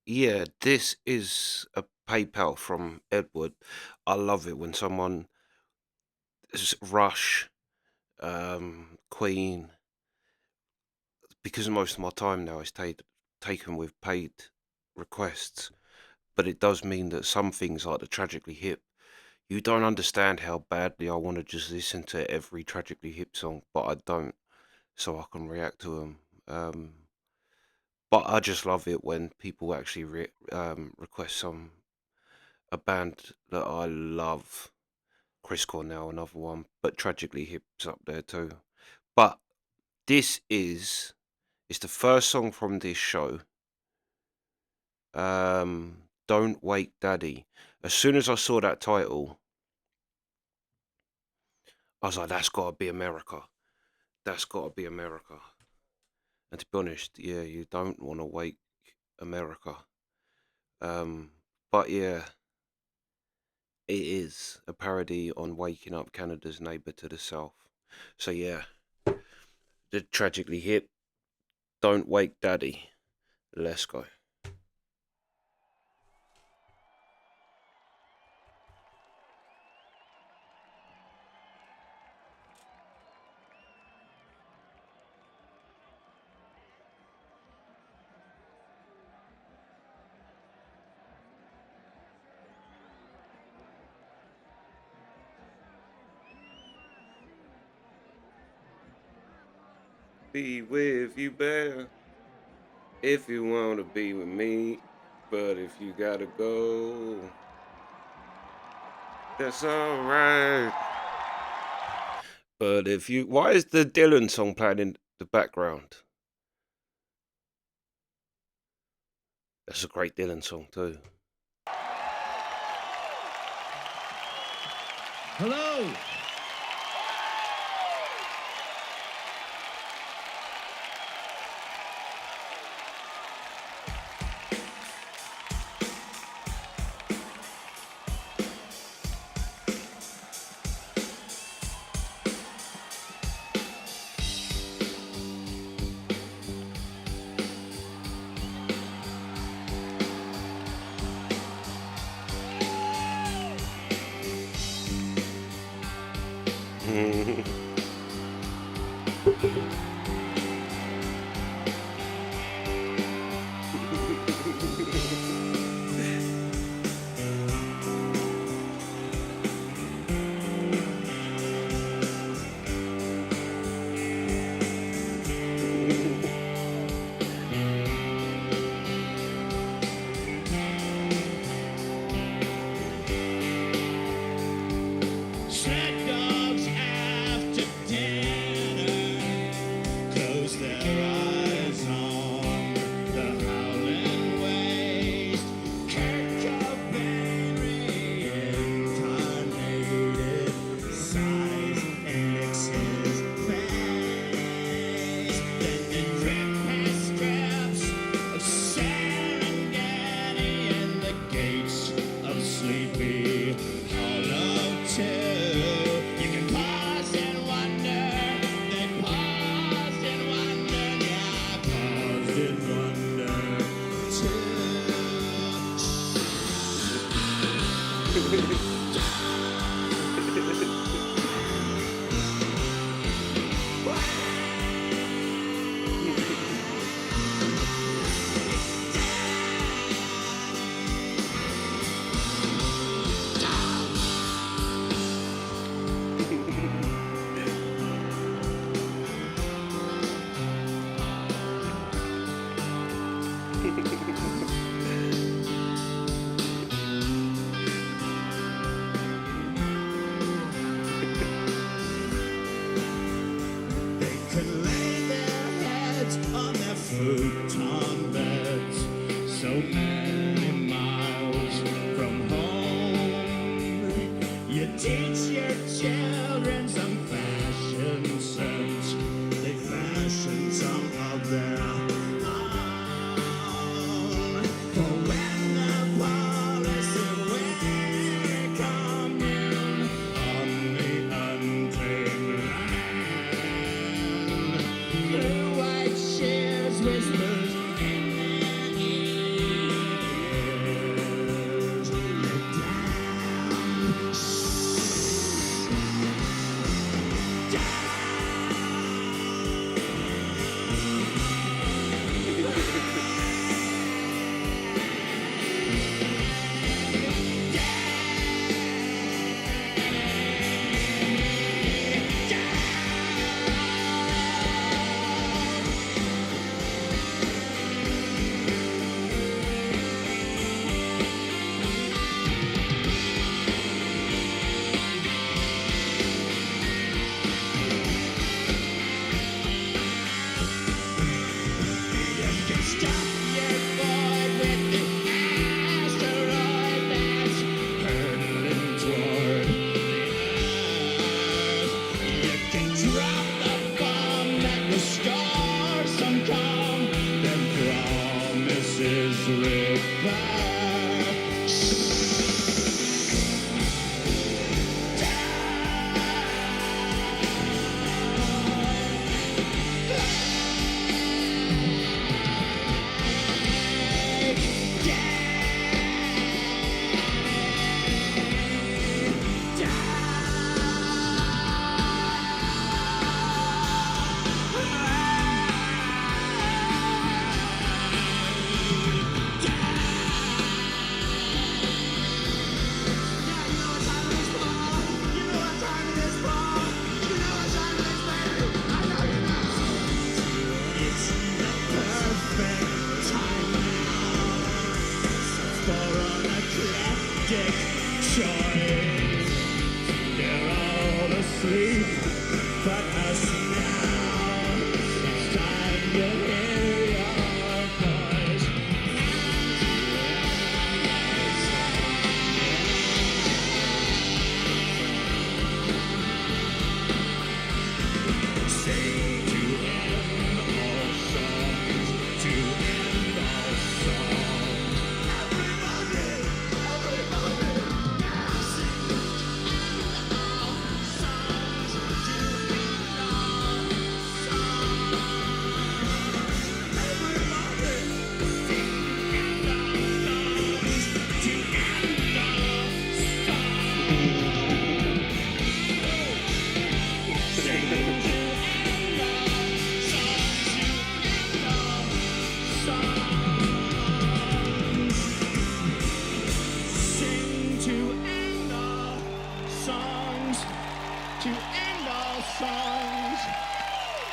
Yeah, this is a PayPal from Edward. I love it when someone Rush, Queen, because most of my time now is taken with paid requests. But it does mean that some things like the Tragically Hip, you don't understand how badly I want to just listen to every Tragically Hip song, but I don't, so I can react to them. But I just love it when people actually request a band that I love. Chris Cornell, another one, but Tragically Hip's up there too. But this is it's the first song from this show. Don't Wake Daddy. As soon as I saw that title, I was like, that's got to be America. That's got to be America. And to be honest, yeah, you don't want to wake America. Um, but yeah, it is a parody on waking up Canada's neighbour to the south. So yeah, the Tragically Hip, Don't Wake Daddy. Let's go. Be with you, bear, if you want to be with me. But if you gotta go, that's alright. But if you. Why is the Dylan song playing in the background? That's a great Dylan song, too. Hello. Sad dogs after dinner close their eyes on the howling waste. Kurt Cobain reincarnated, sighs and licks his face. Then they rip his strips of Serengeti and the gates of Sleepy Hollow too. You can pause and wonder. They paused and wondered. Yeah, I paused and wondered They could lay their heads on their futon beds, so many miles from home. You teach your children some fashion sense. They fashion some of their own. For when the policy will come in on the untamed land, blue white shears whispers in their ear.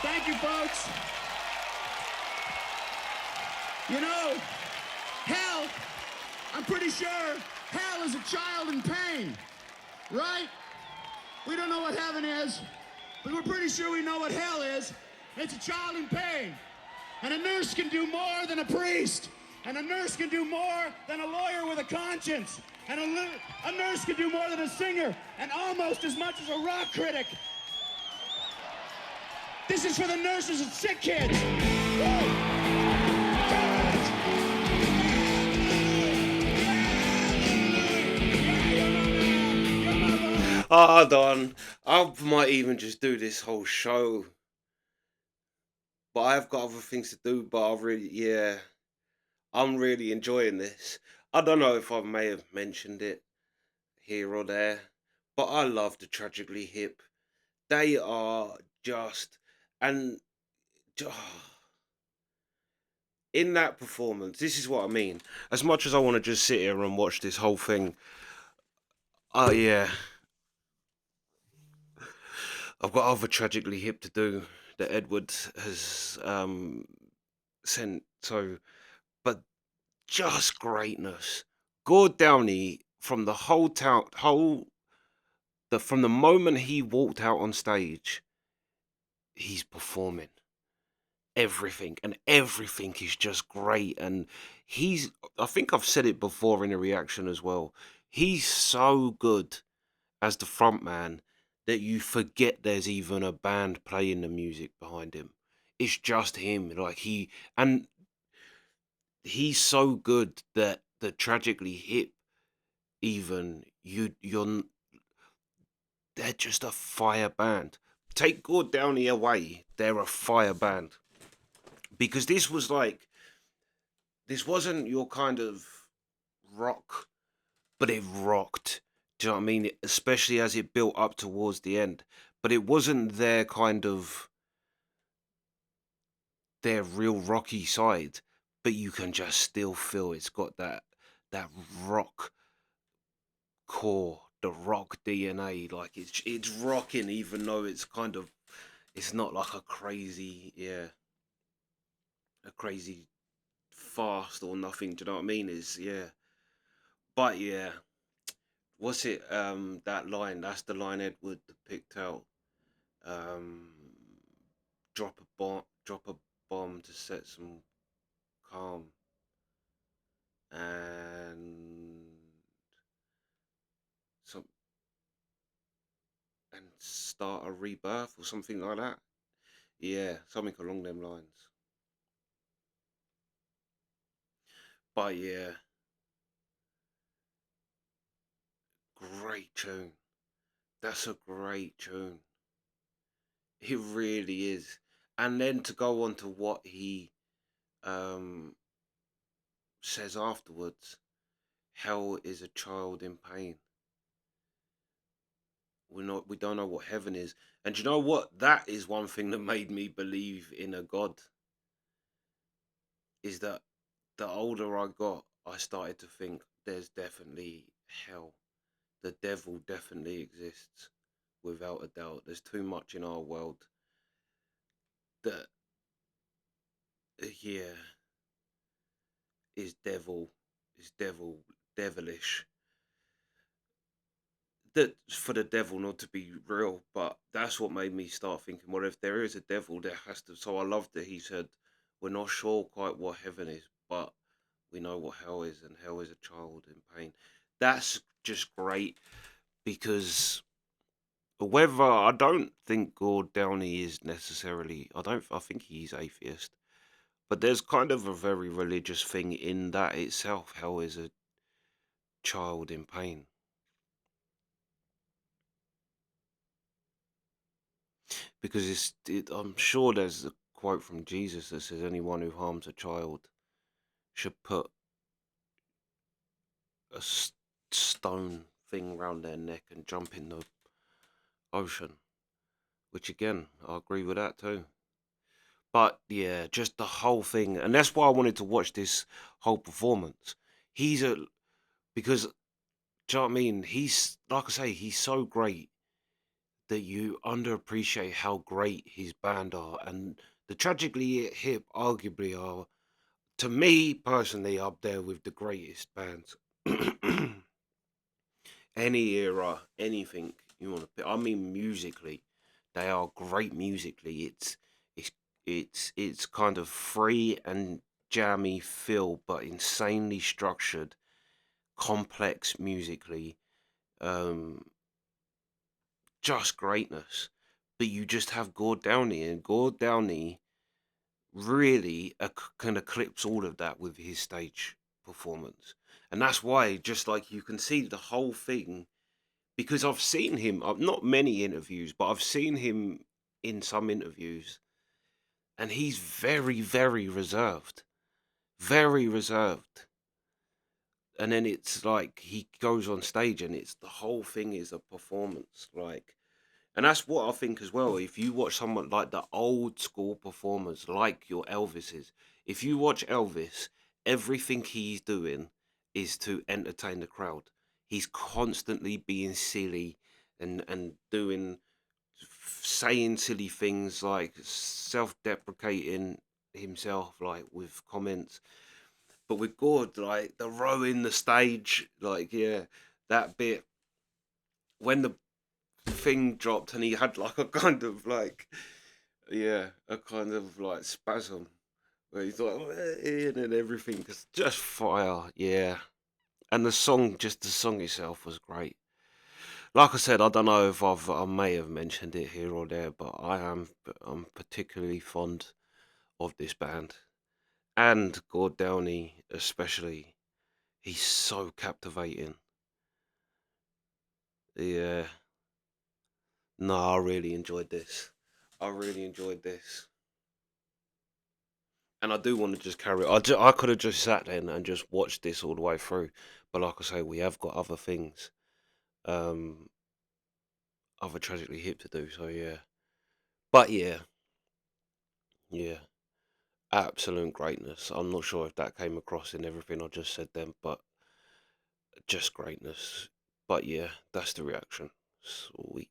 Thank you, folks. You know, hell, I'm pretty sure hell is a child in pain, right? We don't know what heaven is, but we're pretty sure we know what hell is. It's a child in pain. And a nurse can do more than a priest. And a nurse can do more than a lawyer with a conscience. And a nurse can do more than a singer, and almost as much as a rock critic. This is for the nurses and sick kids. Woo! Hold on. I might even just do this whole show. But I've got other things to do, but I'm really enjoying this. I don't know if I may have mentioned it here or there, but I love the Tragically Hip. They are just, and in that performance, this is what I mean. As much as I want to just sit here and watch this whole thing, oh yeah, I've got other Tragically Hip to do that Edward has sent. So, but just greatness. Gord Downey from the whole town, from the moment he walked out on stage, he's performing everything, and everything is just great. And I think I've said it before in a reaction as well. He's so good as the front man that you forget there's even a band playing the music behind him. It's just him. And he's so good that the Tragically Hip, even they're just a fire band. Take Gord Downey away, they're a fire band. Because this wasn't your kind of rock, but it rocked. Do you know what I mean? Especially as it built up towards the end. But it wasn't their real rocky side. But you can just still feel it's got that rock core, the rock DNA. Like it's rocking, even though it's not like a crazy fast or nothing. Do you know what I mean? But yeah, what's it? That line. That's the line Edward picked out. Um, drop a bomb to set some calm, and some and start a rebirth or something like that. Yeah, something along them lines. But yeah. great tune. That's a great tune. It really is. And then to go on to what he um says afterwards, hell is a child in pain. We don't know what heaven is. And you know what? That is one thing that made me believe in a God, is that the older I got, I started to think there's definitely hell. The devil definitely exists, without a doubt. There's too much in our world that, yeah, is devilish. That for the devil not to be real, but that's what made me start thinking, well, if there is a devil, there has to. So I love that he said, we're not sure quite what heaven is, but we know what hell is, and hell is a child in pain. That's just great, because whether I don't think Gord Downey is necessarily, I think he's atheist, but there's kind of a very religious thing in that itself. Hell is a child in pain, because I'm sure there's a quote from Jesus that says anyone who harms a child should put a stone thing round their neck and jump in the ocean. Which again, I agree with that too. But yeah, just the whole thing, and that's why I wanted to watch this whole performance. He's a because do you know what I mean? He's, like I say, he's so great that you underappreciate how great his band are, and the Tragically Hip arguably are, to me personally, up there with the greatest bands. Any era, anything you want to pick. I mean, musically, they are great musically. It's it's kind of free and jammy feel, but insanely structured, complex musically. Um, just greatness. But you just have Gord Downey, and Gord Downey really can eclipse all of that with his stage performance, and that's why, just like you can see the whole thing, because I've seen him, not many interviews, but I've seen him in some interviews, and he's very, very reserved, very reserved. And then it's like he goes on stage, and it's the whole thing is a performance, like, and that's what I think as well. If you watch someone like the old school performers, like your Elvises, if you watch Elvis, everything he's doing is to entertain the crowd. He's constantly being silly and doing, saying silly things, like self-deprecating himself, like with comments. But with Gord, like the rowing the stage, like, yeah, that bit when the thing dropped and he had like a kind of like, yeah, a kind of like spasm where he's like, and everything is just fire, yeah. And the song itself was great. Like I said, I don't know if I may have mentioned it here or there, but I'm particularly fond of this band, and Gord Downey especially. He's so captivating. Yeah, no, I really enjoyed this. I really enjoyed this. And I do want to just carry. I could have just sat there and just watched this all the way through, but like I say, we have got other things, um, other Tragically Hip to do. So yeah, but yeah, yeah, absolute greatness. I'm not sure if that came across in everything I just said then, but just greatness. But yeah, that's the reaction. Sweet.